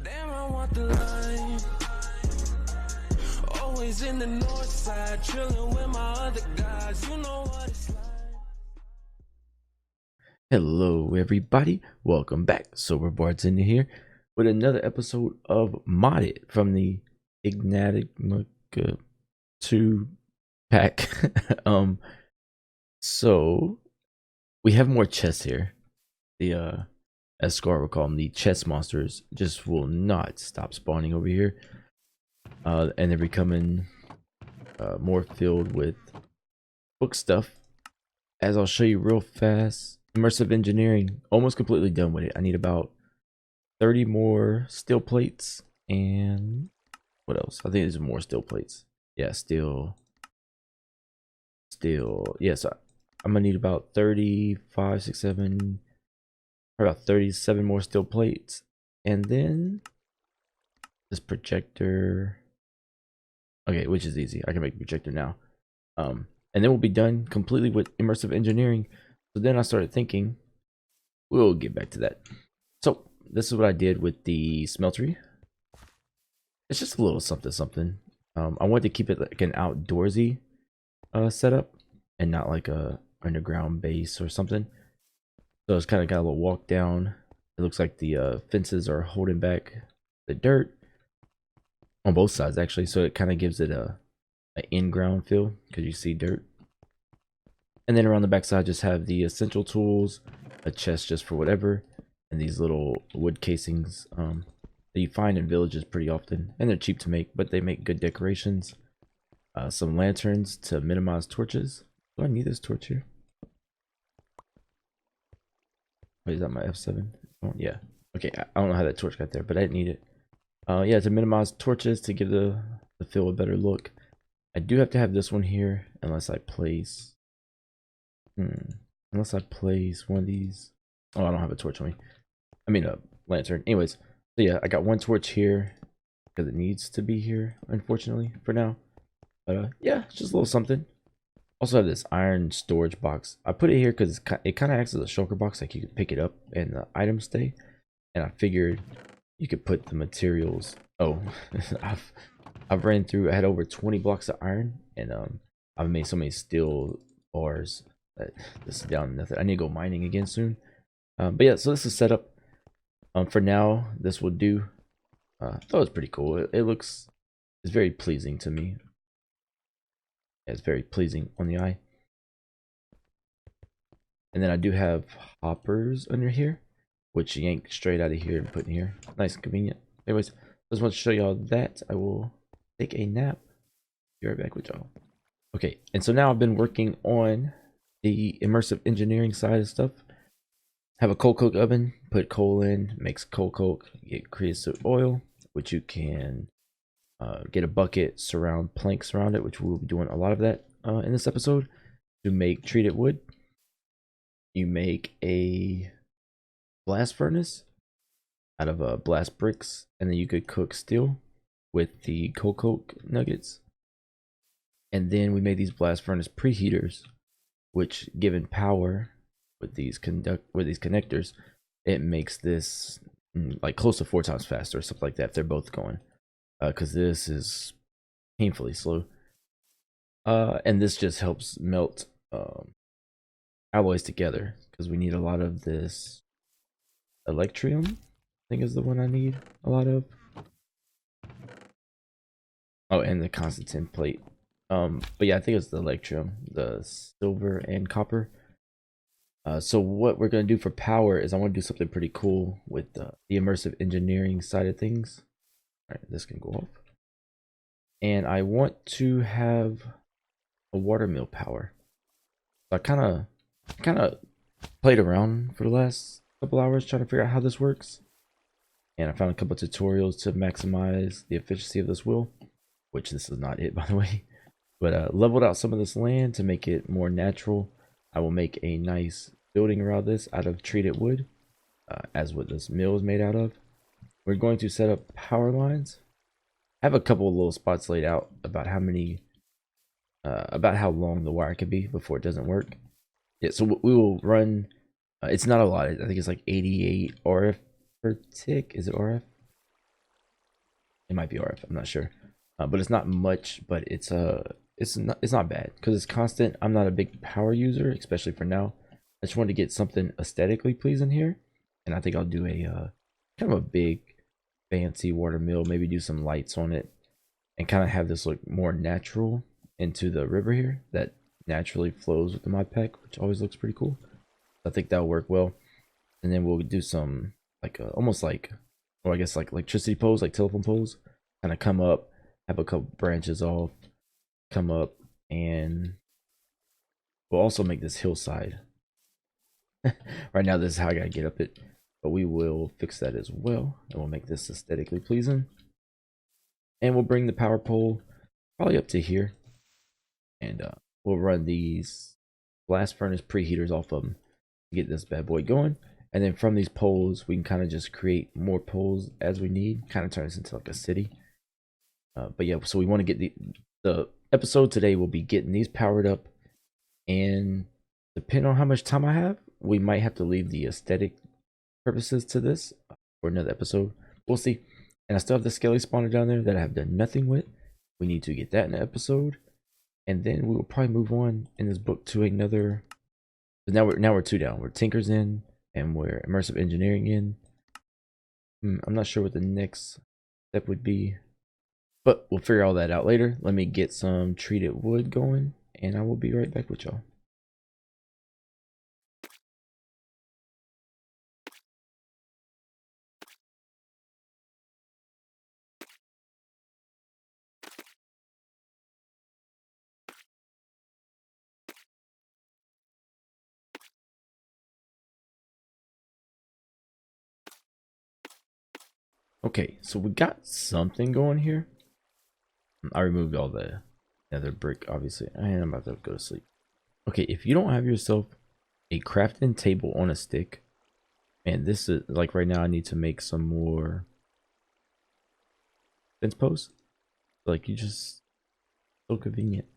Damn, I want the line. Always in the north side, chilling with my other guys. You know what it's like. Hello everybody, welcome back. SoberBartender here with another episode of Modded from the Enigmatica 2 pack. So we have more chests here. The as Scar will call them, the chest monsters just will not stop spawning over here. And they're becoming more filled with book stuff, as I'll show you real fast. Immersive engineering, almost completely done with it. I need about 30 more steel plates, and what else? I think there's more steel plates. Yeah, steel. Yeah, so I'm gonna need about 35, 6, 7, about 37 more steel plates, and then this projector. Okay, which is easy. I can make a projector now. And then we'll be done completely with immersive engineering. So then I started thinking, we'll get back to that. So this is what I did with the smeltery. It's just a little something something. I wanted to keep it like an outdoorsy setup and not like a underground base or something. So it's kind of got a little walk down. It looks like the fences are holding back the dirt on both sides actually, so it kind of gives it a in-ground feel because you see dirt. And then around the backside, just have the essential tools, a chest just for whatever, and these little wood casings that you find in villages pretty often, and they're cheap to make, but they make good decorations. Some lanterns to minimize torches. Do I need this torch here? Wait, is that my F7? Oh, yeah. Okay, I don't know how that torch got there, but I didn't need it. Yeah, to minimize torches to give the fill a better look. I do have to have this one here unless I place unless I place one of these. Oh, I don't have a torch on me. I mean a lantern. Anyways, so yeah, I got one torch here because it needs to be here, unfortunately, for now. But yeah, it's just a little something. Also have this iron storage box. I put it here because it kind of acts as a shulker box, like you can pick it up and the items stay. And I figured you could put the materials. Oh, I've ran through. I had over 20 blocks of iron, and I've made so many steel bars that this is down to nothing. I need to go mining again soon. But yeah, so this is set up. For now, this will do. I thought it was pretty cool. It's very pleasing to me. Yeah, it's very pleasing on the eye. And then I do have hoppers under here, which you yank straight out of here and put in here. Nice and convenient. Anyways, just want to show y'all that. I will take a nap. Be right back with y'all. Okay, and so now I've been working on the immersive engineering side of stuff. Have a coal coke oven, put coal in, makes coal coke, get creosote oil, which you can get a bucket, surround planks around it, which we'll be doing a lot of that in this episode. To make treated wood, you make a blast furnace out of blast bricks, and then you could cook steel with the coal coke nuggets. And then we made these blast furnace preheaters, which given power with these connectors, it makes this like close to 4 times faster or something like that if they're both going, because this is painfully slow. And this just helps melt alloys together, because we need a lot of this electrium. I think is the one I need a lot of. Oh, and the constant tin plate. But yeah, I think it's the electrium, the silver and copper. So what we're gonna do for power is I want to do something pretty cool with the immersive engineering side of things. All right, this can go off. And I want to have a water mill power. So I kind of played around for the last couple hours trying to figure out how this works. And I found a couple of tutorials to maximize the efficiency of this wheel, which this is not it, by the way. But leveled out some of this land to make it more natural. I will make a nice building around this out of treated wood, as what this mill is made out of. We're going to set up power lines. I have a couple of little spots laid out about how many, about how long the wire can be before it doesn't work. Yeah, so we will run. It's not a lot. I think it's like 88 RF per tick. Is it RF? might be RF, I'm not sure. But it's not much, but it's not bad because it's constant. I'm not a big power user, especially for now. I just wanted to get something aesthetically pleasing here, and I think I'll do a kind of a big fancy water mill, maybe do some lights on it and kind of have this look more natural into the river here that naturally flows with the mod pack, which always looks pretty cool. I think that'll work well. And then we'll do some like almost like, or I guess like electricity poles, like telephone poles, kind of come up, have a couple branches off, come up, and we'll also make this hillside. Right now this is how I gotta get up it, but we will fix that as well, and we'll make this aesthetically pleasing. And we'll bring the power pole probably up to here, and we'll run these blast furnace preheaters off of them to get this bad boy going. And then from these poles we can kind of just create more poles as we need, kind of turn this into like a city. But yeah, so we want to get the episode today will be getting these powered up, and depending on how much time I have, we might have to leave the aesthetic purposes to this for another episode. We'll see. And I still have the skelly spawner down there that I have done nothing with. We need to get that in the episode, and then we will probably move on in this book to another. Now we're two down. We're Tinkers in, and we're Immersive Engineering in. I'm not sure what the next step would be, but we'll figure all that out later. Let me get some treated wood going, and I will be right back with y'all. Okay, so we got something going here. I removed all the nether brick, obviously, and I'm about to go to sleep. Okay, if you don't have yourself a crafting table on a stick, and this is like right now I need to make some more fence posts. Like, you just so convenient.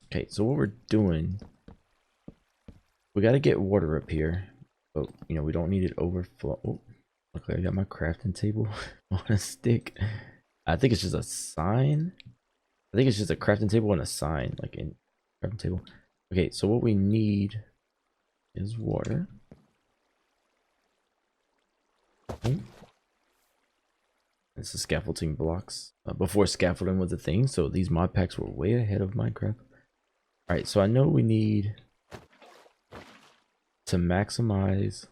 Okay, so what we're doing, we got to get water up here, but you know we don't need it overflow. Oh, luckily I got my crafting table on a stick. I think it's just a sign. I think it's just a crafting table and a sign, like in crafting table. Okay, so what we need is water. This is scaffolding blocks. Before scaffolding was a thing, so these mod packs were way ahead of Minecraft. Alright, so I know we need to maximize...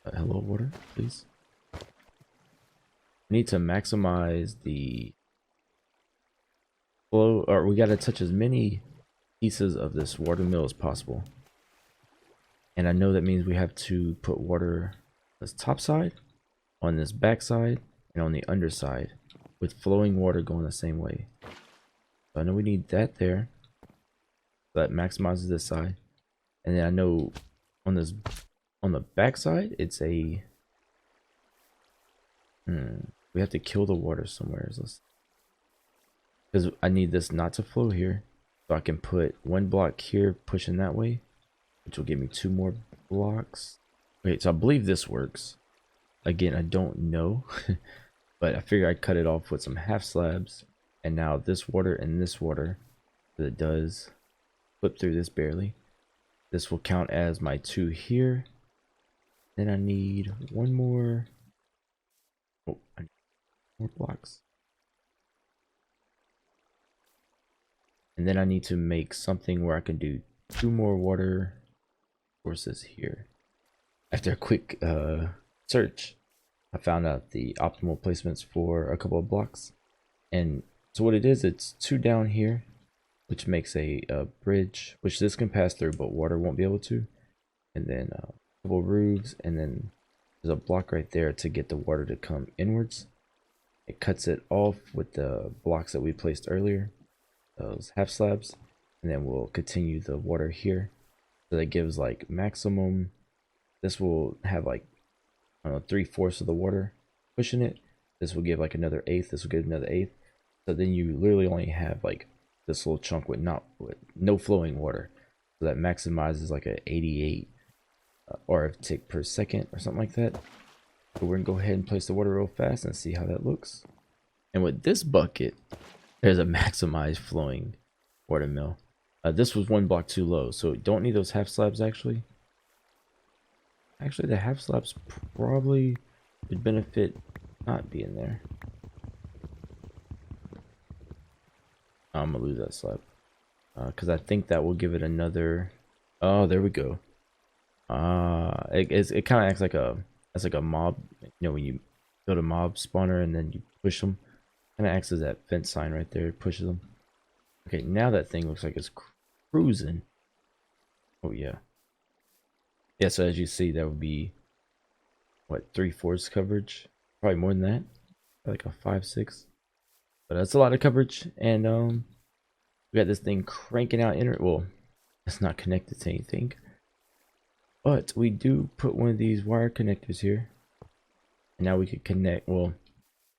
hello, water, please. We need to maximize the flow, or we got to touch as many pieces of this water mill as possible. And I know that means we have to put water on this top side, on this back side, and on the underside, with flowing water going the same way. So I know we need that there. So that maximizes this side. And then I know on this, on the back side, it's a we have to kill the water somewhere, because I need this not to flow here, so I can put one block here pushing that way, which will give me 2 more blocks. Okay, so I believe this works. Again, I don't know, but I figure I cut it off with some half slabs, and now this water and this water that does flip through this barely. This will count as my 2 here. Then I need one more. Oh, I need more blocks. And then I need to make something where I can do 2 more water sources here. After a quick search, I found out the optimal placements for a couple of blocks. And so what it is, it's 2 down here, which makes a bridge, which this can pass through, but water won't be able to. And then a couple roofs, and then there's a block right there to get the water to come inwards. It cuts it off with the blocks that we placed earlier, those half slabs, and then we'll continue the water here. So that gives like maximum. This will have like, I don't know, 3/4 of the water pushing it. This will give like another 1/8. This will give another 1/8. So then you literally only have like this little chunk with no flowing water. So that maximizes like a 88 RF tick per second or something like that. So we're gonna go ahead and place the water real fast and see how that looks. And with this bucket, there's a maximized flowing water mill. This was one block too low, so don't need those half slabs actually. Actually, the half slabs probably would benefit not being there. I'm gonna lose that slab because I think that will give it another. Oh, there we go. It kind of acts like a mob. You know, when you build a mob spawner and then you push them, kind of acts as that fence sign right there. It pushes them. Okay, now that thing looks like it's cruising. Oh yeah. Yeah. So as you see, that would be what, 3/4 coverage, probably more than that, like a 5/6. But that's a lot of coverage, and we got this thing cranking out internet. Well, it's not connected to anything, but we do put one of these wire connectors here, and now we could connect. Well,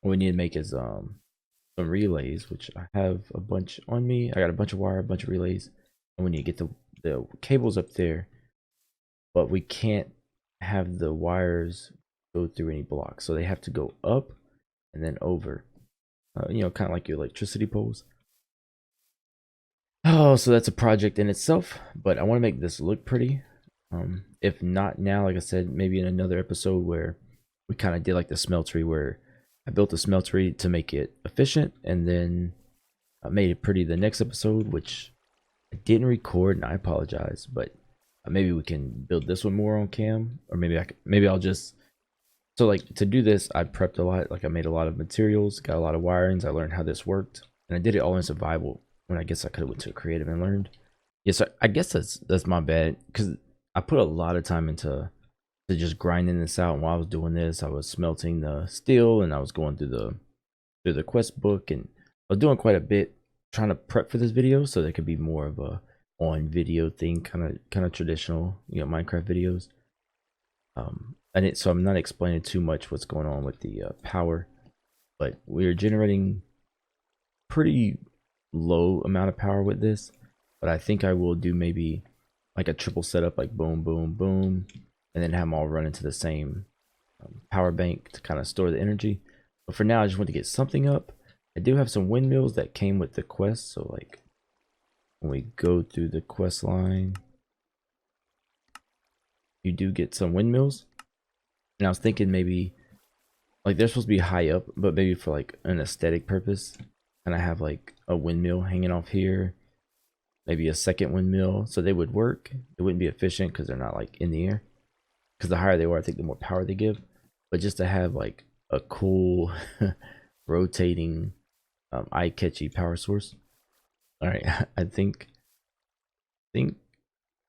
what we need to make is some relays, which I have a bunch on me. I got a bunch of wire, a bunch of relays, and we need to get the cables up there, but we can't have the wires go through any blocks, so they have to go up and then over. You know, kind of like your electricity poles. Oh, so that's a project in itself, but I want to make this look pretty. If not now, like I said, maybe in another episode where we kind of did like the smeltery, where I built the smeltery to make it efficient, and then I made it pretty the next episode, which I didn't record, and I apologize, but maybe we can build this one more on cam, or maybe I'll just. So like to do this, I prepped a lot. Like I made a lot of materials, got a lot of wirings. I learned how this worked, and I did it all in survival. When I guess I could have went to creative and learned. Yes, I guess that's my bad, because I put a lot of time into just grinding this out. And while I was doing this, I was smelting the steel, and I was going through the quest book, and I was doing quite a bit trying to prep for this video, so there could be more of a on video thing, kind of traditional, you know, Minecraft videos. So I'm not explaining too much what's going on with the power, but we're generating pretty low amount of power with this, but I think I will do maybe like a triple setup, like boom boom boom, and then have them all run into the same power bank to kind of store the energy. But for now, I just want to get something up. I do have some windmills that came with the quest, so like when we go through the quest line, you do get some windmills. And I was thinking maybe like they're supposed to be high up, but maybe for like an aesthetic purpose, and I have like a windmill hanging off here, maybe a second windmill, so they would work. It wouldn't be efficient because they're not like in the air, because the higher they were, I think the more power they give. But just to have like a cool rotating eye-catchy power source. All right, I think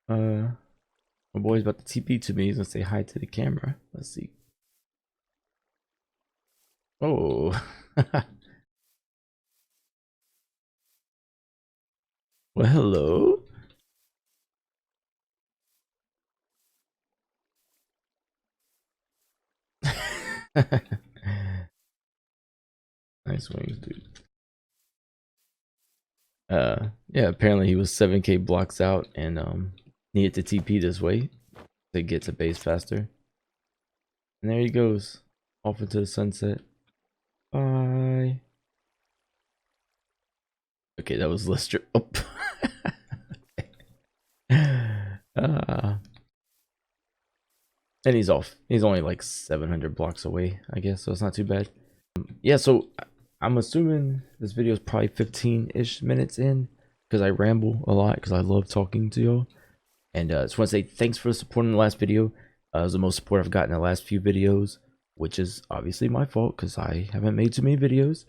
my boy's about to TP to me. He's gonna say hi to the camera. Let's see. Oh. Well, hello. Nice wings, dude. Yeah, apparently he was 7k blocks out and needed to TP this way to get to base faster. And there he goes, off into the sunset. Bye. Okay, that was Lister. Oh. And he's off. He's only like 700 blocks away, I guess, so it's not too bad. Yeah, so I'm assuming this video is probably 15-ish minutes in, because I ramble a lot because I love talking to y'all. And just want to say thanks for the support in the last video. It was the most support I've gotten in the last few videos, which is obviously my fault because I haven't made too many videos.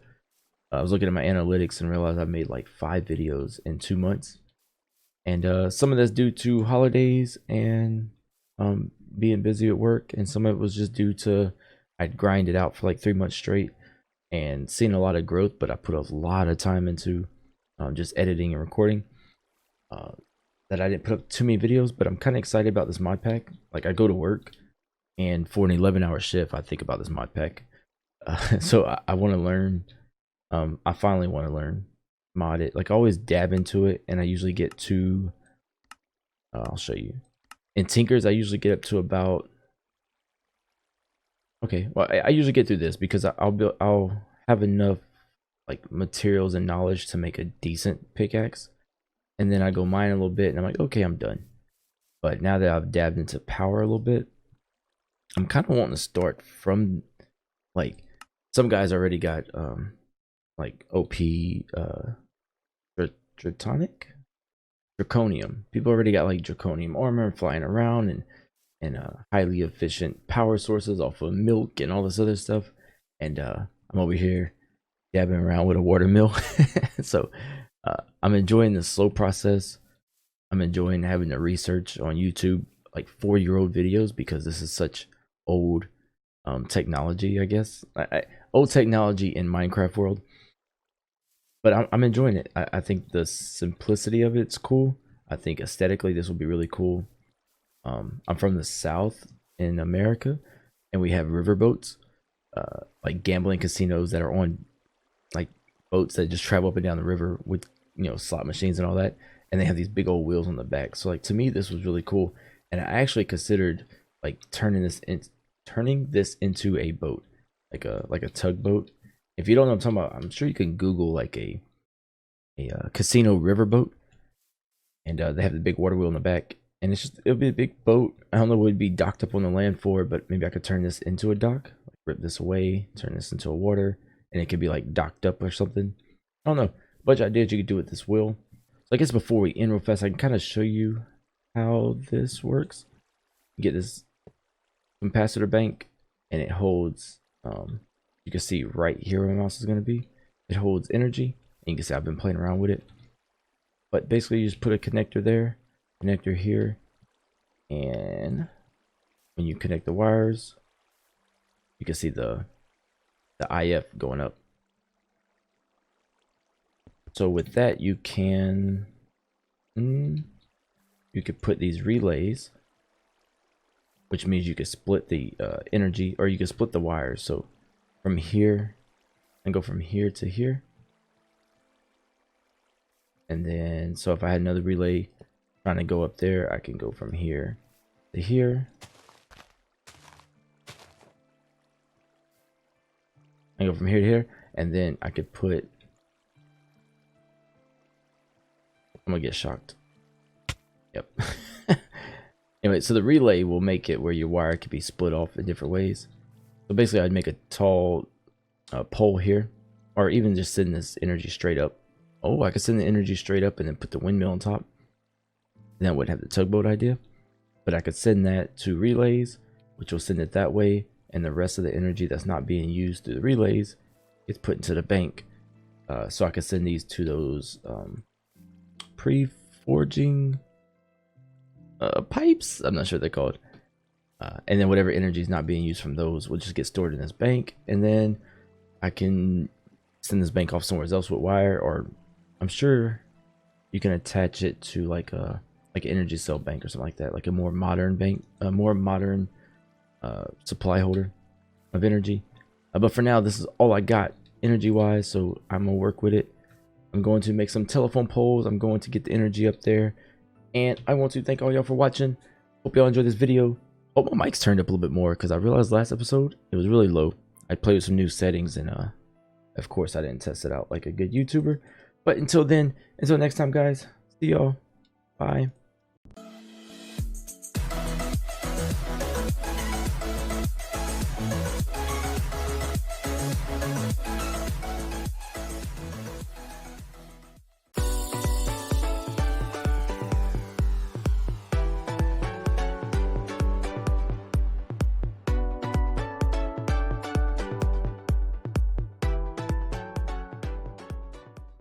I was looking at my analytics and realized I made like 5 videos in 2 months. And some of that's due to holidays and being busy at work, and some of it was just due to I'd grind it out for like 3 months straight and seeing a lot of growth, but I put a lot of time into just editing and recording that I didn't put up too many videos. But I'm kind of excited about this mod pack. Like, I go to work, and for an 11-hour shift I think about this mod pack. So I want to learn. I finally want to learn mod it. Like, I always dab into it, and I usually get to I'll show you. In Tinkers I usually get up to about Okay, well, I usually get through this because I'll have enough like materials and knowledge to make a decent pickaxe, and then I go mine a little bit, and I'm like, okay, I'm done. But now that I've dabbed into power a little bit, I'm kind of wanting to start from like some guys already got like OP draconium. People already got like draconium armor flying around and highly efficient power sources off of milk and all this other stuff. And I'm over here dabbing around with a water mill. So I'm enjoying the slow process. I'm enjoying having to research on YouTube like 4-year-old videos because this is such old technology, I guess. Old technology in Minecraft world. But I'm enjoying it. I think the simplicity of it's cool. I think aesthetically this will be really cool. I'm from the South in America, and we have riverboats, like gambling casinos that are on like boats that just travel up and down the river with, you know, slot machines and all that, and they have these big old wheels on the back. So like to me this was really cool, and I actually considered like turning this into a boat, like a tugboat. If you don't know what I'm talking about, I'm sure you can Google like a casino riverboat, and they have the big water wheel in the back, and it'll be a big boat. I don't know what it'd be docked up on the land for, but maybe I could turn this into a dock, like rip this away, turn this into a water, and it could be like docked up or something. I don't know. Bunch of ideas you could do with this wheel. So I guess before we end real fast, I can kind of show you how this works. You get this capacitor bank, and it holds you can see right here where my mouse is going to be. It holds energy, and you can see I've been playing around with it. But basically you just put a connector there, connector here, and when you connect the wires, you can see the IF going up. So with that you can could put these relays, which means you could split the energy, or you could split the wires. So from here and go from here to here, and then so if I had another relay trying to go up there, I can go from here to here and go from here to here, and then I could put, I'm gonna get shocked. Yep. Anyway, so the relay will make it where your wire could be split off in different ways. So basically I'd make a tall pole here, or even just send this energy straight up. Oh, I could send the energy straight up and then put the windmill on top. And that would have the tugboat idea. But I could send that to relays, which will send it that way, and the rest of the energy that's not being used through the relays gets put into the bank. So I could send these to those pre-forging pipes. I'm not sure what they're called. And then whatever energy is not being used from those will just get stored in this bank, and then I can send this bank off somewhere else with wire, or I'm sure you can attach it to like an energy cell bank or something like that, like a more modern bank, a more modern supply holder of energy. But for now, this is all I got energy wise, so I'm gonna work with it. I'm going to make some telephone poles. I'm going to get the energy up there, and I want to thank all y'all for watching. Hope y'all enjoyed this video. Hope my mic's turned up a little bit more, because I realized last episode it was really low. I played with some new settings, and of course I didn't test it out like a good YouTuber. But until then, until next time guys, see y'all, bye.